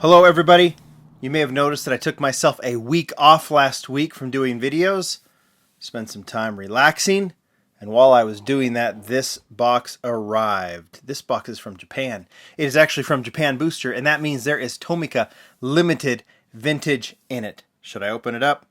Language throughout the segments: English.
Hello everybody. You may have noticed that I took myself a week off last week from doing videos. Spent some time relaxing. And while I was doing that, this box arrived. This box is from Japan. It is actually from Japan Booster, and that means there is Tomica Limited Vintage in it. Should I open it up?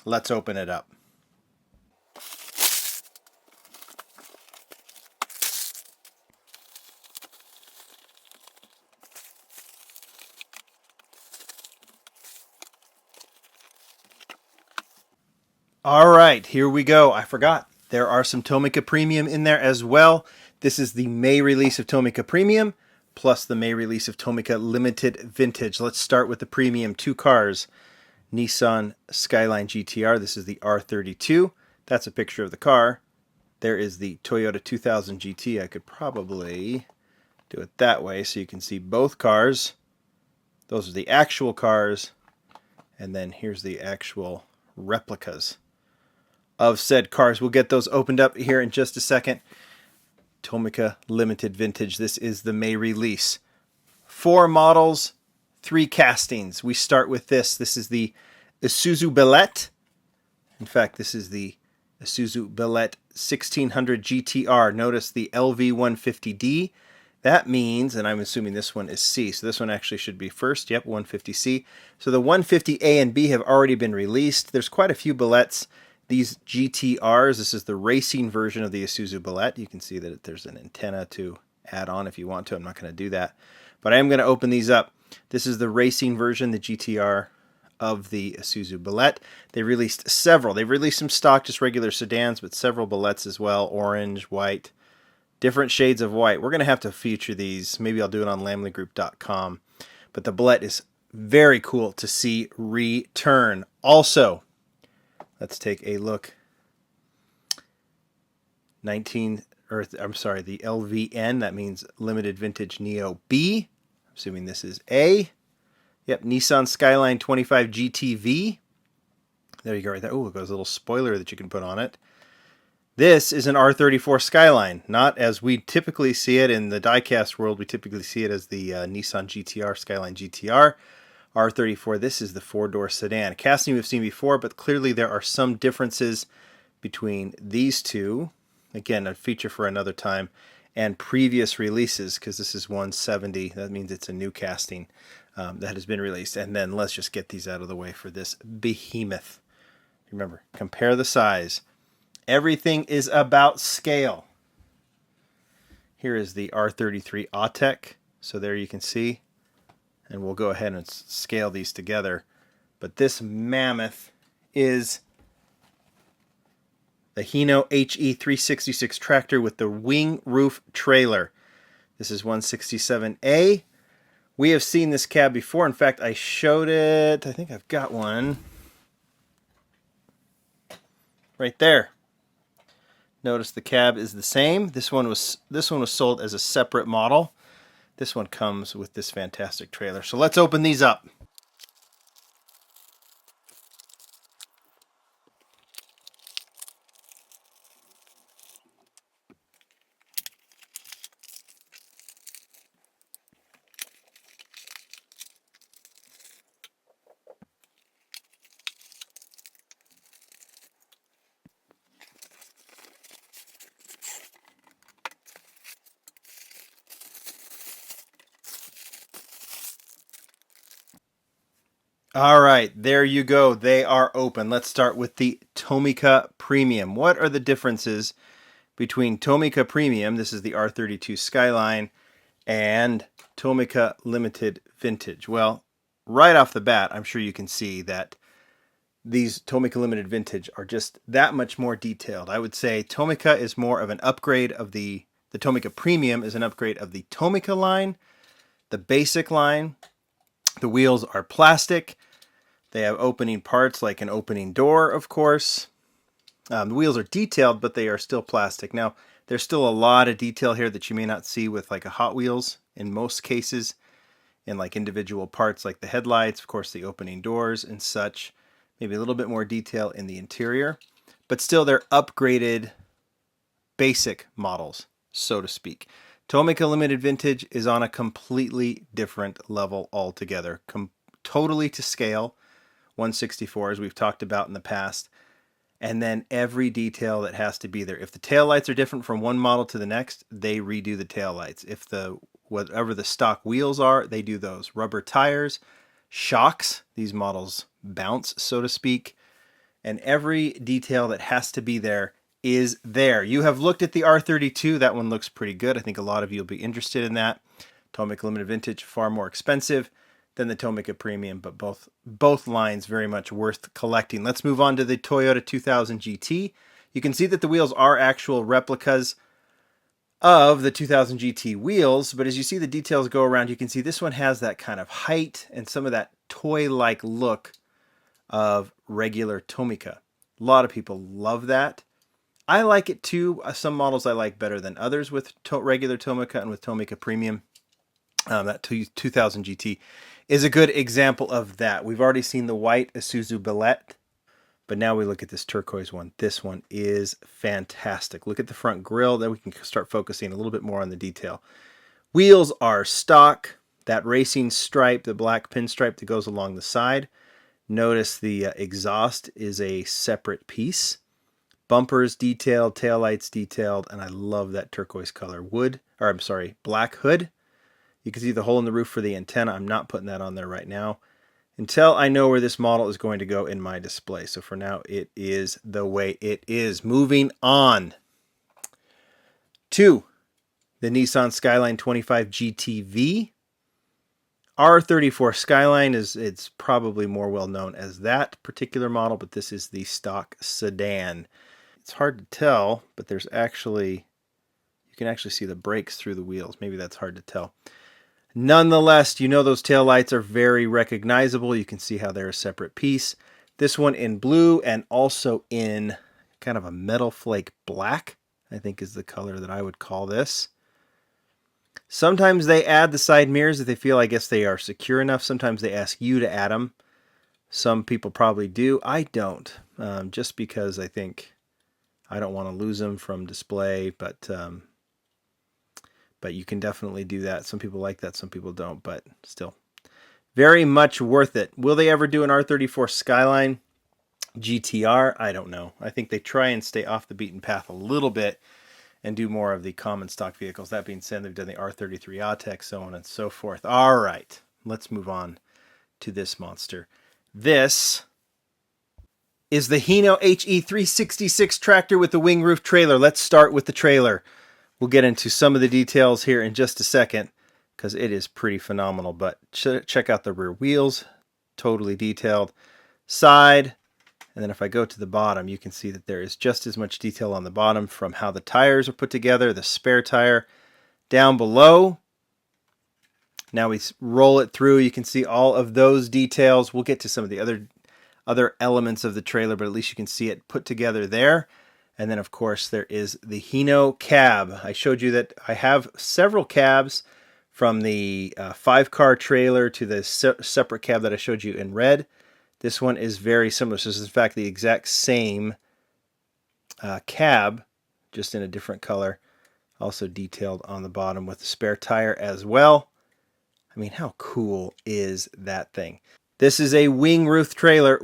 Let's open it up. All right, here we go. I forgot. There are some Tomica Premium in there as well. This is the May release of Tomica Premium, plus the May release of Tomica Limited Vintage. Let's start with the Premium. Two cars. Nissan Skyline GTR. This is the R32. That's a picture of the car. There is the Toyota 2000 GT. I could probably do it that way so you can see both cars. Those are the actual cars. And then here's the actual replicas of said cars. We'll get those opened up here in just a second. Tomica Limited Vintage. This is the May release. 4 models, 3 castings. We start with this. This is the Isuzu Bellette. In fact, this is the Isuzu Bellette 1600 GTR. Notice the LV150D. That means, and I'm assuming this one is C, so this one actually should be first. Yep, 150C. So the 150A and B have already been released. There's quite a few Bellettes. These GTRs, this is the racing version of the Isuzu Bellette. You can see that there's an antenna to add on if you want to. I'm not going to do that. But I am going to open these up. This is the racing version, the GTR of the Isuzu Bellette. They released several. They've released some stock, just regular sedans, but several Bellettes as well. Orange, white, different shades of white. We're going to have to feature these. Maybe I'll do it on lamleygroup.com. But the Bellette is very cool to see return. Also, let's take a look. The LVN, that means Limited Vintage Neo B. I'm assuming this is A. Yep, Nissan Skyline 25 GTV. There you go, right there. Oh, there's a little spoiler that you can put on it. This is an R34 Skyline, not as we typically see it in the diecast world. We typically see it as the Nissan GTR, Skyline GTR. R34, this is the 4-door sedan. Casting we've seen before, but clearly there are some differences between these two. Again, a feature for another time. And previous releases, because this is 170. That means it's a new casting that has been released. And then let's just get these out of the way for this behemoth. Remember, compare the size. Everything is about scale. Here is the R33 Autech. So there you can see. And we'll go ahead and scale these together. But this mammoth is the Hino HE366 tractor with the wing roof trailer. This is 167A. We have seen this cab before. In fact, I showed it. I think I've got one right there. Notice the cab is the same. This one was sold as a separate model. This one comes with this fantastic trailer. So let's open these up. All right, there you go. They are open. Let's start with the Tomica Premium. What are the differences between Tomica Premium, this is the R32 Skyline, and Tomica Limited Vintage? Well, right off the bat, I'm sure you can see that these Tomica Limited Vintage are just that much more detailed. I would say Tomica is more of an upgrade of the Tomica Premium is an upgrade of the Tomica line, the basic line. The wheels are plastic. They have opening parts like an opening door, of course. The wheels are detailed, but they are still plastic. Now, there's still a lot of detail here that you may not see with like a Hot Wheels in most cases, in like individual parts like the headlights, of course, the opening doors and such. Maybe a little bit more detail in the interior. But still, they're upgraded basic models, so to speak. Tomica Limited Vintage is on a completely different level altogether. Totally to scale, 1/64 as we've talked about in the past. And then every detail that has to be there. If the taillights are different from one model to the next, they redo the taillights. If whatever the stock wheels are, they do those. Rubber tires, shocks, these models bounce, so to speak. And every detail that has to be there is there. You have looked at the R32. That one looks pretty good. I think a lot of you will be interested in that. Tomica Limited Vintage, far more expensive than the Tomica Premium, but both lines very much worth collecting. Let's move on to the Toyota 2000 GT. You can see that the wheels are actual replicas of the 2000 GT wheels, but as you see the details go around, you can see this one has that kind of height and some of that toy-like look of regular Tomica. A lot of people love that. I like it too. Some models I like better than others with regular Tomica and with Tomica Premium. That 2000 GT is a good example of that. We've already seen the white Isuzu Billet, but now we look at this turquoise one. This one is fantastic. Look at the front grille. Then we can start focusing a little bit more on the detail. Wheels are stock. That racing stripe, the black pinstripe that goes along the side. Notice the exhaust is a separate piece. Bumpers detailed, taillights detailed, and I love that turquoise color black hood. You can see the hole in the roof for the antenna. I'm not putting that on there right now until I know where this model is going to go in my display. So for now, it is the way it is. Moving on to the Nissan Skyline 25 GTV. R34 Skyline it's probably more well known as that particular model, but this is the stock sedan. It's hard to tell, but you can actually see the brakes through the wheels. Maybe that's hard to tell. Nonetheless, you know those taillights are very recognizable. You can see how they're a separate piece. This one in blue and also in kind of a metal flake black, I think is the color that I would call this. Sometimes they add the side mirrors if they feel, I guess, they are secure enough. Sometimes they ask you to add them. Some people probably do. I don't, just because I think I don't want to lose them from display, but you can definitely do that. Some people like that, some people don't, but still very much worth it. Will they ever do an R34 Skyline GTR? I don't know. I think they try and stay off the beaten path a little bit and do more of the common stock vehicles. That being said, they've done the R33 Autech, so on and so forth. All right, let's move on to this monster. This is the Hino HE366 tractor with the wing roof trailer. Let's start with the trailer. We'll get into some of the details here in just a second because it is pretty phenomenal. But check out the rear wheels, totally detailed. Side, and then if I go to the bottom, you can see that there is just as much detail on the bottom from how the tires are put together, the spare tire down below. Now we roll it through. You can see all of those details. We'll get to some of the other elements of the trailer, but at least you can see it put together there. And then, of course, there is the Hino cab. I showed you that I have several cabs from the 5-car trailer to the separate cab that I showed you in red. This one is very similar. So this is, in fact, the exact same cab, just in a different color. Also detailed on the bottom with the spare tire as well. I mean, how cool is that thing? This is a wing roof trailer,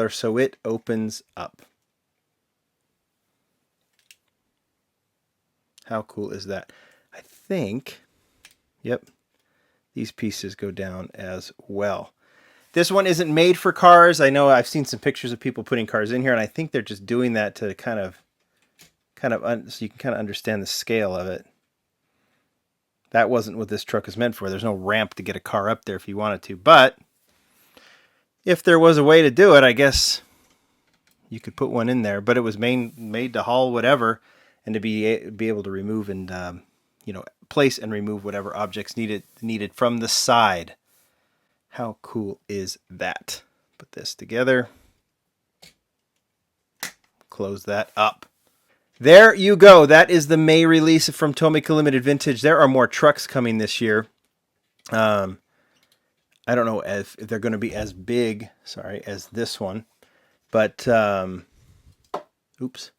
so it opens up. How cool is that? I think, yep, these pieces go down as well. This one isn't made for cars. I know I've seen some pictures of people putting cars in here, and I think they're just doing that to kind of so you can kind of understand the scale of it. That wasn't what this truck is meant for. There's no ramp to get a car up there if you wanted to, but if there was a way to do it, I guess you could put one in there. But it was made to haul whatever, and to be able to remove and place and remove whatever objects needed from the side. How cool is that? Put this together. Close that up. There you go. That is the May release from Tomica Limited Vintage. There are more trucks coming this year. I don't know if they're going to be as big, as this one. But, oops.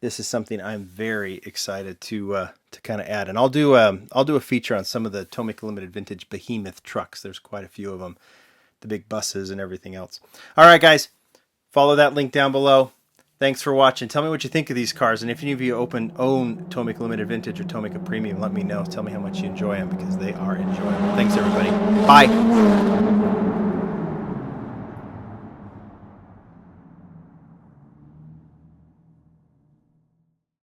this is something I'm very excited to kind of add. And I'll do a feature on some of the Tomica Limited Vintage behemoth trucks. There's quite a few of them, the big buses and everything else. All right, guys, follow that link down below. Thanks for watching. Tell me what you think of these cars, and if any of you own Tomica Limited Vintage or Tomica Premium, let me know. Tell me how much you enjoy them, because they are enjoyable. Thanks, everybody. Bye.